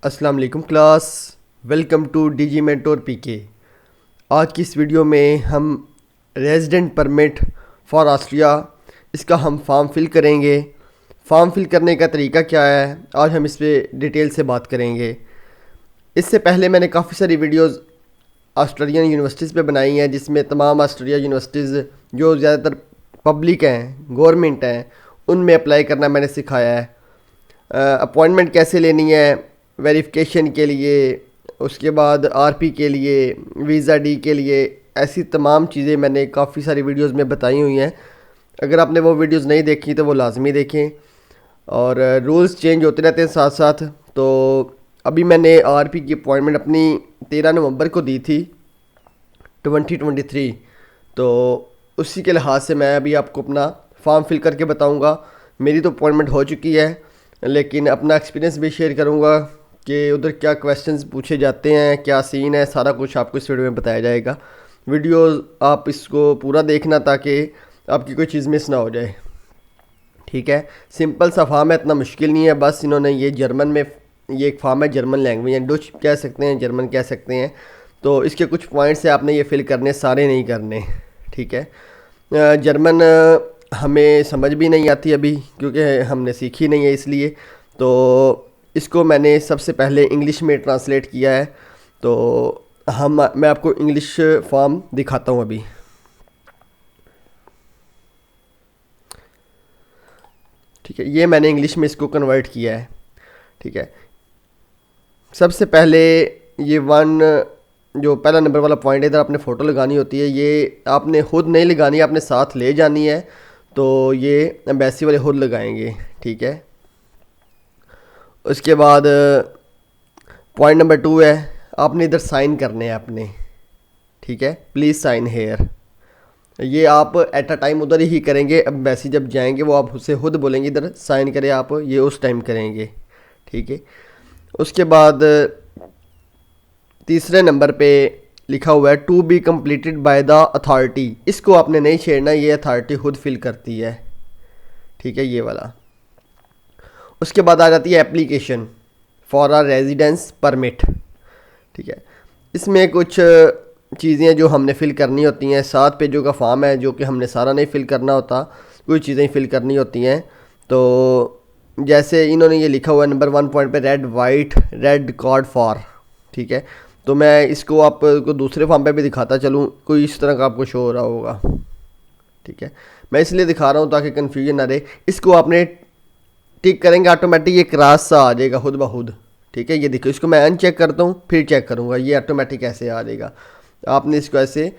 अस्सलाम वालेकुम class. Welcome to DG mentor PK. आज की इस वीडियो में हम रेजिडेंट परमिट फॉर ऑस्ट्रिया इसका हम फॉर्म फिल करेंगे। फॉर्म फिल करने का तरीका क्या है, आज हम इस पर डिटेल से बात करेंगे। इससे पहले मैंने काफ़ी सारी वीडियोस ऑस्ट्रेलियन यूनिवर्सिटीज़ पे बनाई हैं, जिसमें तमाम ऑस्ट्रेलिया यूनिवर्सिटीज़ जो ज़्यादातर पब्लिक हैं, गवर्नमेंट हैं, उनमें अप्लाई करना मैंने सिखाया है। अपॉइंटमेंट कैसे लेनी है वेरिफिकेशन के लिए, उसके बाद आरपी के लिए, वीज़ा डी के लिए, ऐसी तमाम चीज़ें मैंने काफ़ी सारी वीडियोस में बताई हुई हैं। अगर आपने वो वीडियोस नहीं देखी तो वो लाजमी देखें। और रूल्स चेंज होते रहते हैं साथ साथ। तो अभी मैंने आरपी की अपॉइंटमेंट अपनी 13 नवंबर को दी थी 2023। तो उसी के लिहाज से मैं अभी आपको अपना फॉर्म फिल करके बताऊंगा। मेरी तो अपॉइंटमेंट हो चुकी है, लेकिन अपना एक्सपीरियंस भी शेयर करूंगा कि उधर क्या क्वेश्चंस पूछे जाते हैं, क्या सीन है, सारा कुछ आपको इस वीडियो में बताया जाएगा। वीडियो आप इसको पूरा देखना ताकि आपकी कोई चीज़ मिस ना हो जाए। ठीक है, सिंपल सा फॉर्म है, इतना मुश्किल नहीं है। बस इन्होंने ये जर्मन में, ये एक फॉर्म है जर्मन लैंग्वेज है, डच कह सकते हैं, जर्मन कह सकते हैं। तो इसके कुछ पॉइंट्स है, आपने ये फिल करने, सारे नहीं करने। ठीक है, जर्मन हमें समझ भी नहीं आती अभी, क्योंकि हमने सीखी नहीं है, इसलिए तो इसको मैंने सबसे पहले इंग्लिश में ट्रांसलेट किया है। तो मैं आपको इंग्लिश फॉर्म दिखाता हूँ अभी। ठीक है, ये मैंने इंग्लिश में इसको कन्वर्ट किया है। ठीक है, सबसे पहले ये जो पहला नंबर वाला पॉइंट है, इधर आपने फ़ोटो लगानी होती है। ये आपने खुद नहीं लगानी, आपने साथ ले जानी है। तो ये एम्बेसी वाले खुद लगाएंगे। ठीक है, उसके बाद पॉइंट नंबर 2 है, आपने इधर साइन करने हैं अपने। ठीक है, प्लीज़ साइन हेयर। ये आप एट अ टाइम उधर ही करेंगे। एम्बेसी जब जाएंगे वो आप उससे खुद बोलेंगे इधर साइन करें, आप ये उस टाइम करेंगे। ठीक है, उसके बाद तीसरे नंबर पे लिखा हुआ है to be completed by the authority. इसको आपने नहीं छेड़ना, ये अथॉरिटी खुद फिल करती है। ठीक है, ये वाला। उसके बाद आ जाती है application for a residence permit. ठीक है, इसमें कुछ चीज़ें जो हमने फ़िल करनी होती हैं। 7 पेजों का फॉर्म है, जो कि हमने सारा नहीं फ़िल करना होता, कुछ चीज़ें फ़िल करनी होती हैं। तो जैसे इन्होंने ये लिखा हुआ है नंबर 1 पॉइंट पे, रेड कार्ड फॉर। ठीक है, तो मैं इसको आपको दूसरे फॉर्म पे भी दिखाता चलूँ, कोई इस तरह का आपको शो हो रहा होगा। ठीक है, मैं इसलिए दिखा रहा हूँ ताकि कन्फ्यूजन ना रहे। इसको आपने टिक करेंगे, ऑटोमेटिक ये क्रॉस सा आ जाएगा खुद ब खुद। ठीक है, ये देखो, इसको मैं अनचेक करता हूँ फिर चेक करूँगा, ये ऑटोमेटिक ऐसे आ जाएगा। आपने इसको ऐसे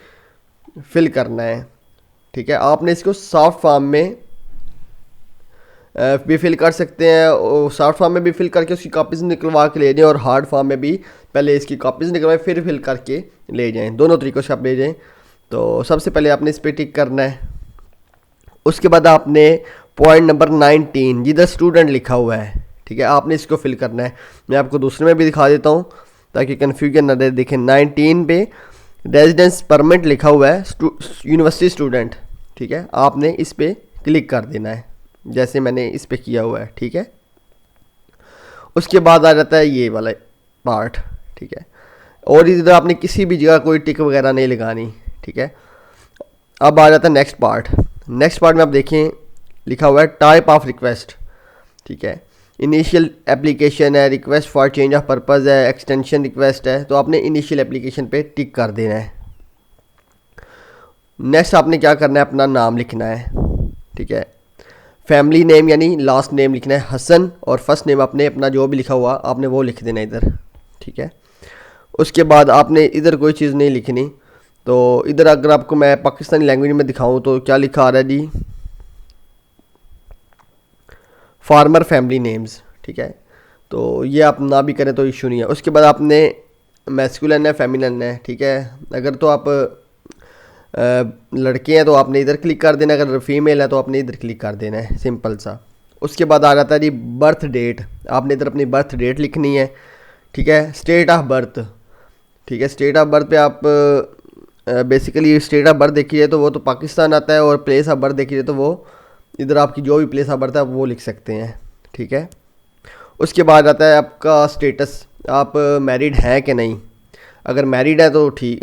फिल करना है। ठीक है, आपने इसको सॉफ्ट फॉर्म में भी फिल कर सकते हैं, और सॉफ्ट फॉर्म में भी फिल करके उसकी कॉपीज़ निकलवा के ले जाएं, और हार्ड फॉर्म में भी पहले इसकी कॉपीज़ निकलवाएं फिर फिल करके ले जाएं। दोनों तरीक़ों से आप ले जाएं। तो सबसे पहले आपने इस पर टिक करना है। उसके बाद आपने पॉइंट नंबर 19 जिधर स्टूडेंट लिखा हुआ है, ठीक है, आपने इसको फिल करना है। मैं आपको दूसरे में भी दिखा देता हूँ ताकि कन्फ्यूजन ना रहे। देखें, 19 पे रेजिडेंस परमिट लिखा हुआ है, यूनिवर्सिटी स्टूडेंट। ठीक है, आपने इस पर क्लिक कर देना है जैसे मैंने इस पर किया हुआ है। ठीक है, उसके बाद आ जाता है ये वाला पार्ट। ठीक है, और इधर आपने किसी भी जगह कोई टिक वगैरह नहीं लगानी। ठीक है, अब आ जाता है नेक्स्ट पार्ट। नेक्स्ट पार्ट में आप देखें लिखा हुआ है टाइप ऑफ रिक्वेस्ट। ठीक है, इनिशियल एप्लीकेशन है, request for change of purpose है, एक्सटेंशन रिक्वेस्ट है। तो आपने इनिशियल एप्लीकेशन पे टिक कर देना है। नेक्स्ट आपने क्या करना है, अपना नाम लिखना है। ठीक है, फैमिली नेम यानी लास्ट नेम लिखना है हसन, और फर्स्ट नेम आपने अपना जो भी लिखा हुआ आपने वो लिख देना इधर। ठीक है, उसके बाद आपने इधर कोई चीज़ नहीं लिखनी। तो इधर अगर आपको मैं पाकिस्तानी लैंग्वेज में दिखाऊं तो क्या लिखा आ रहा है जी, फार्मर फैमिली नेम्स। ठीक है, तो ये आप ना भी करें तो इशू नहीं है। उसके बाद आपने मैस्कुलिन है, फेमिनिन है। ठीक है, अगर तो आप लड़के हैं तो आपने इधर क्लिक कर देना, अगर फीमेल है तो आपने इधर क्लिक कर देना है, सिंपल सा। उसके बाद आ जाता है जी बर्थ डेट। आपने इधर अपनी बर्थ डेट लिखनी है। ठीक है, स्टेट ऑफ बर्थ। ठीक है, स्टेट ऑफ बर्थ पे आप बेसिकली स्टेट ऑफ बर्थ देखिए तो वो तो पाकिस्तान आता है, और प्लेस ऑफ बर्थ देखिए तो वो इधर आपकी जो भी प्लेस ऑफ बर्थ है आप वो लिख सकते हैं। ठीक है, उसके बाद आता है आपका स्टेटस। आप मैरिड हैं कि नहीं। अगर मैरिड है तो ठीक,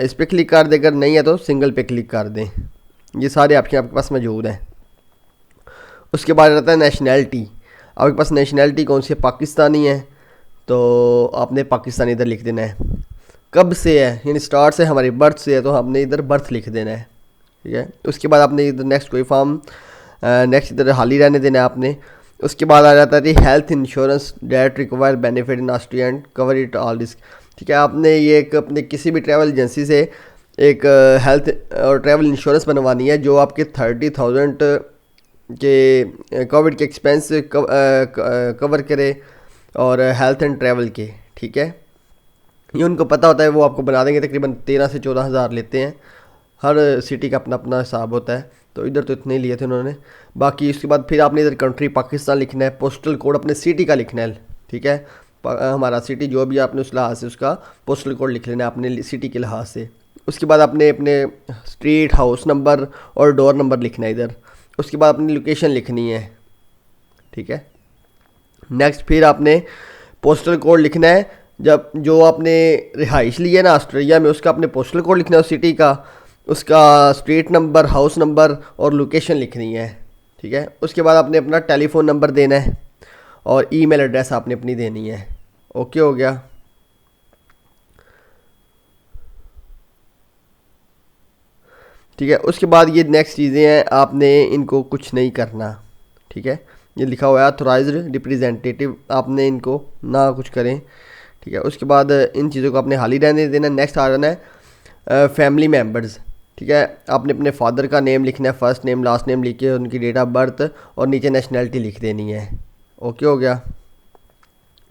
इस पर क्लिक कर दें, अगर नहीं है तो सिंगल पे क्लिक कर दें। ये सारे ऑप्शन आपके पास मौजूद हैं। उसके बाद रहता है नेशनैलिटी। आपके पास नेशनैलिटी कौन सी है, पाकिस्तानी है, तो आपने पाकिस्तानी इधर लिख देना है। कब से है, यानी स्टार्ट से, हमारी बर्थ से है, तो हमने इधर बर्थ लिख देना है। ठीक है, उसके बाद आपने इधर नेक्स्ट कोई फॉर्म, नेक्स्ट इधर हाल ही रहने देना है आपने। उसके बाद आ जाता है health insurance that require benefit in Austria and cover it all risk. ठीक है, आपने ये एक अपने किसी भी ट्रैवल एजेंसी से एक हेल्थ और ट्रैवल इंश्योरेंस बनवानी है जो आपके 30,000 के कोविड के एक्सपेंस कवर करे और हेल्थ एंड ट्रैवल के। ठीक है, ये उनको पता होता है, वो आपको बना देंगे। तकरीबन 13 से 14 हज़ार लेते हैं, हर सिटी का अपना अपना हिसाब होता है, तो इधर तो इतने ही लिए थे उन्होंने। बाकी उसके बाद फिर आपने इधर कंट्री पाकिस्तान लिखना है, पोस्टल कोड अपने सिटी का लिखना है। ठीक है, हमारा सिटी जो भी आपने उस लिहाज से उसका पोस्टल कोड लिख लेना है अपने सिटी के लिहाज से। उसके बाद आपने अपने स्ट्रीट, हाउस नंबर और डोर नंबर लिखना है इधर। उसके बाद अपनी लोकेशन लिखनी है। ठीक है, नेक्स्ट फिर आपने पोस्टल कोड लिखना है, जब जो आपने रिहाइश ली है ना ऑस्ट्रेलिया में, उसका अपने पोस्टल कोड लिखना है उस सिटी का, उसका स्ट्रीट नंबर, हाउस नंबर और लोकेशन लिखनी है। ठीक है, उसके बाद आपने अपना टेलीफोन नंबर देना है और ईमेल एड्रेस आपने अपनी देनी है। ओके हो गया। ठीक है, उसके बाद ये नेक्स्ट चीज़ें हैं, आपने इनको कुछ नहीं करना। ठीक है, ये लिखा हुआ है ऑथराइज्ड रिप्रेजेंटेटिव, आपने इनको ना कुछ करें। ठीक है, उसके बाद इन चीज़ों को आपने हाल ही रहने देना। नेक्स्ट आ जाना है फैमिली मेम्बर्स। ठीक है, आपने अपने फादर का नेम लिखना है, फर्स्ट नेम लास्ट नेम लिख के उनकी डेट ऑफ बर्थ और नीचे नेशनैलिटी लिख देनी है। ओके हो गया।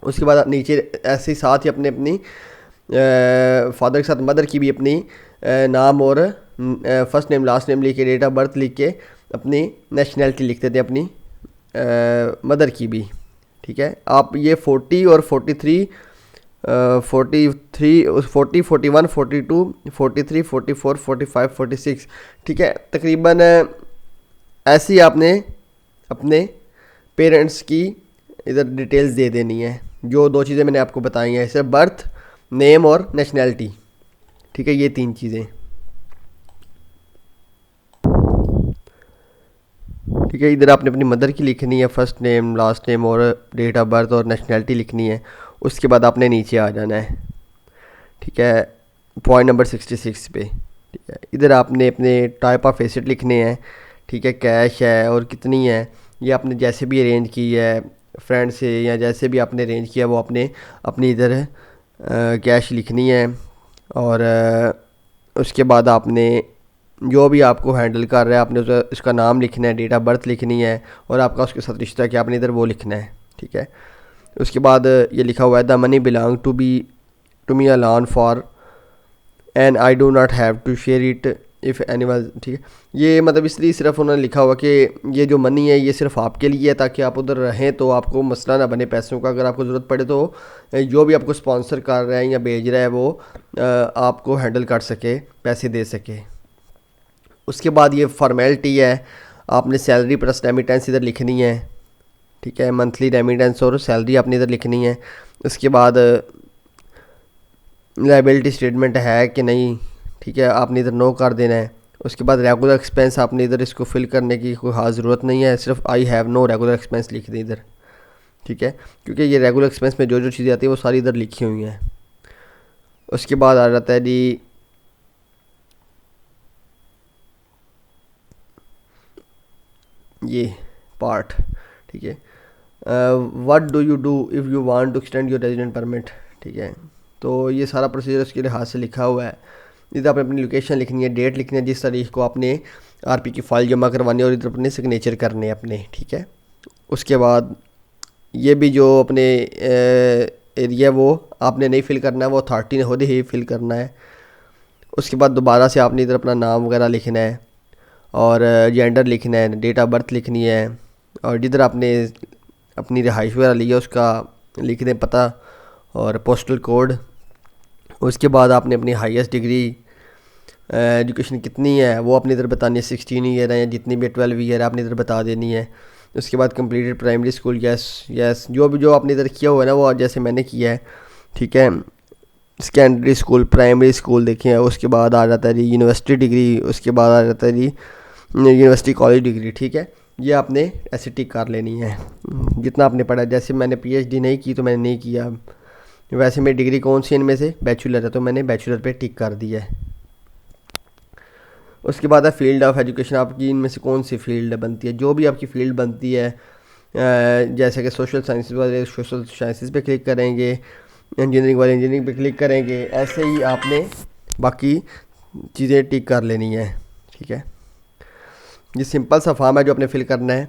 उसके बाद नीचे ऐसे ही साथ ही अपने अपनी फादर के साथ मदर की भी अपनी नाम और फर्स्ट नेम लास्ट नेम लिख के डेट ऑफ बर्थ लिख के अपनी नेशनैलिटी लिख देते हैं अपनी मदर की भी। ठीक है, आप ये 40 और 43 43 40 41 42 43 44 45 46। ठीक है, तकरीबन ऐसी आपने अपने पेरेंट्स की इधर डिटेल्स दे देनी है। जो दो चीज़ें मैंने आपको बताई हैं, सिर्फ बर्थ नेम और नेशनैलिटी। ठीक है, ये तीन चीज़ें। ठीक है, इधर आपने अपनी मदर की लिखनी है, फर्स्ट नेम लास्ट नेम और डेट ऑफ बर्थ और नेशनैलिटी लिखनी है। उसके बाद आपने नीचे आ जाना है। ठीक है, पॉइंट नंबर 66 पे। ठीक है, इधर आपने अपने टाइप ऑफ एसेट लिखने हैं। ठीक है, कैश है और कितनी है, ये आपने जैसे भी अरेंज की है फ्रेंड से या जैसे भी आपने अरेंज किया वो आपने अपनी इधर कैश लिखनी है। और उसके बाद आपने जो भी आपको हैंडल कर रहा है आपने उसका नाम लिखना है, डेट ऑफ बर्थ लिखनी है और आपका उसके साथ रिश्ता क्या आपने इधर वो लिखना है। ठीक है, उसके बाद ये लिखा हुआ है the money belong to me alone for and I do not have to share it if anyone. ठीक है, ये मतलब इसलिए सिर्फ उन्होंने लिखा हुआ कि ये जो मनी है ये सिर्फ आपके लिए है, ताकि आप उधर रहें तो आपको मसला ना बने पैसों का। अगर आपको ज़रूरत पड़े तो जो भी आपको स्पॉन्सर कर रहा है या भेज रहा है वो आपको हैंडल कर सके, पैसे दे सके। उसके बाद ये फॉर्मेलिटी है, आपने सैलरी प्लस रेमिटेंस इधर लिखनी है। ठीक है, मंथली रेमिटेंस और सैलरी आपने इधर लिखनी है। उसके बाद लाइबिलिटी स्टेटमेंट है कि नहीं, ठीक है, आपने इधर नो कर देना है। उसके बाद रेगुलर एक्सपेंस आपने इधर इसको फिल करने की कोई खास ज़रूरत नहीं है, सिर्फ I have no regular expense लिख दें इधर। ठीक है, क्योंकि ये रेगुलर एक्सपेंस में जो जो चीज़ें आती हैं वो सारी इधर लिखी हुई हैं। उसके बाद आ जाता है जी ये पार्ट। ठीक है, what do you do if you want to extend your resident permit. ठीक है, तो ये सारा प्रोसीजर उसके लिहाज से लिखा हुआ है। इधर आपने अपनी लोकेशन लिखनी है, डेट लिखनी है जिस तारीख को आपने आरपी की फ़ाइल जमा करवानी है और इधर अपने सिग्नेचर करने हैं अपने। ठीक है, उसके बाद ये भी जो अपने एरिया वो आपने नहीं फिल करना है, वो अथॉरिटी ने खुद ही फिल करना है। उसके बाद दोबारा से आपने इधर अपना नाम वगैरह लिखना है और जेंडर लिखना है, डेट ऑफ बर्थ लिखनी है और जिधर आपने अपनी रिहाइश वगैरह ली है उसका लिख दें पता और पोस्टल कोड। उसके बाद आपने अपनी हाईएस्ट डिग्री एजुकेशन कितनी है वो अपनी इधर बतानी है, 16 ईयर है या जितनी भी 12 ईयर है आपने इधर बता देनी है। उसके बाद completed primary school, yes yes, जो भी जो आपने इधर किया हुआ है ना वो जैसे मैंने किया है ठीक है। सेकेंडरी स्कूल, प्राइमरी स्कूल देखें, उसके बाद आ जाता है जी यूनिवर्सिटी डिग्री, उसके बाद आ जाता है जी यूनिवर्सिटी कॉलेज डिग्री। ठीक है, ये आपने ऐसे टिक कर लेनी है जितना आपने पढ़ा। जैसे मैंने पीएचडी नहीं की तो मैंने नहीं किया, वैसे मेरी डिग्री कौन सी इनमें से बैचलर है तो मैंने बैचलर पे टिक कर दिया है। उसके बाद है फील्ड ऑफ एजुकेशन, आपकी इनमें से कौन सी फील्ड बनती है। जो भी आपकी फील्ड बनती है, जैसे कि सोशल साइंसेज वाले सोशल साइंसेज पे क्लिक करेंगे, इंजीनियरिंग वाले इंजीनियरिंग पे क्लिक करेंगे, ऐसे ही आपने बाकी चीज़ें टिक कर लेनी है। ठीक है, ये सिंपल सा फॉर्म है जो आपने फिल करना है।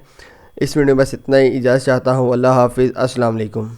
इस वीडियो में बस इतना ही, इजाज़त चाहता हूँ। अल्लाह हाफिज़, अस्सलाम वालेकुम।